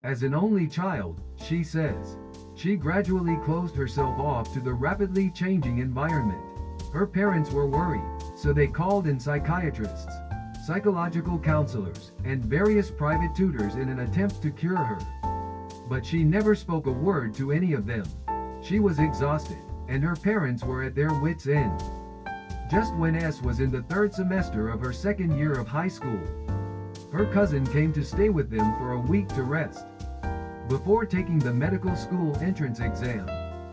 As an only child, she says, she gradually closed herself off to the rapidly changing environment. Her parents were worried, so they called in psychiatrists, psychological counselors, and various private tutors in an attempt to cure her. But she never spoke a word to any of them. She was exhausted, and her parents were at their wits' end. Just when S was in the third semester of her second year of high school, her cousin came to stay with them for a week to rest before taking the medical school entrance exam.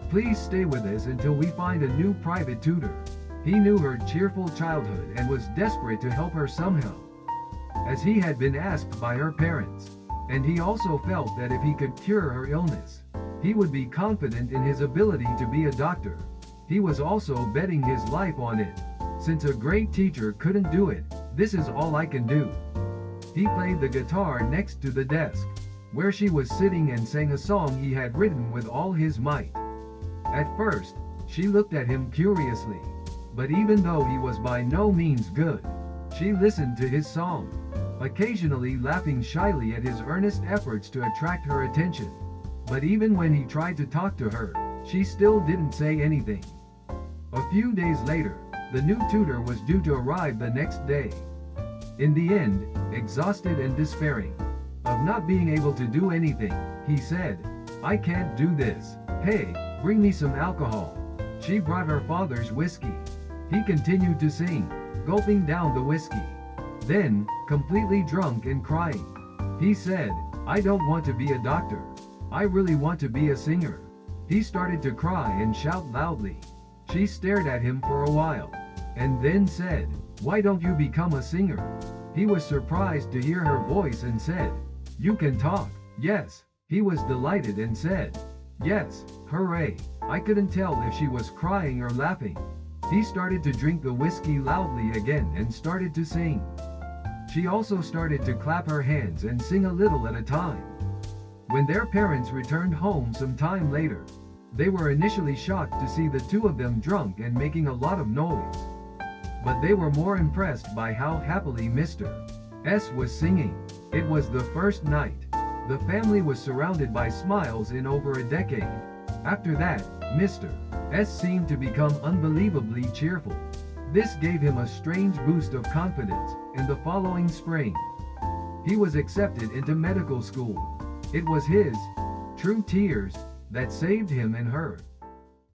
Please stay with us until we find a new private tutor. He knew her cheerful childhood and was desperate to help her somehow, as he had been asked by her parents. And he also felt that if he could cure her illness, he would be confident in his ability to be a doctor. He was also betting his life on it. Since a great teacher couldn't do it, this is all I can do. He played the guitar next to the desk, where she was sitting, and sang a song he had written with all his might. At first, she looked at him curiously, but even though he was by no means good, she listened to his song, occasionally laughing shyly at his earnest efforts to attract her attention. But even when he tried to talk to her, she still didn't say anything. A few days later, the new tutor was due to arrive the next day. In the end, exhausted and despairing of not being able to do anything, he said, "I can't do this. Hey, bring me some alcohol." She brought her father's whiskey. He continued to sing, gulping down the whiskey. Then, completely drunk and crying, he said, "I don't want to be a doctor. I really want to be a singer." He started to cry and shout loudly. She stared at him for a while, and then said, "Why don't you become a singer?" He was surprised to hear her voice and said, "You can talk." "Yes." He was delighted and said, "Yes, hooray." I couldn't tell if she was crying or laughing. He started to drink the whiskey loudly again and started to sing. She also started to clap her hands and sing a little at a time. When their parents returned home some time later, they were initially shocked to see the two of them drunk and making a lot of noise. But they were more impressed by how happily Mr. S was singing. It was the first night. The family was surrounded by smiles in over a decade. After that, Mr. S seemed to become unbelievably cheerful. This gave him a strange boost of confidence. In the following spring, he was accepted into medical school. It was his true tears that saved him and her.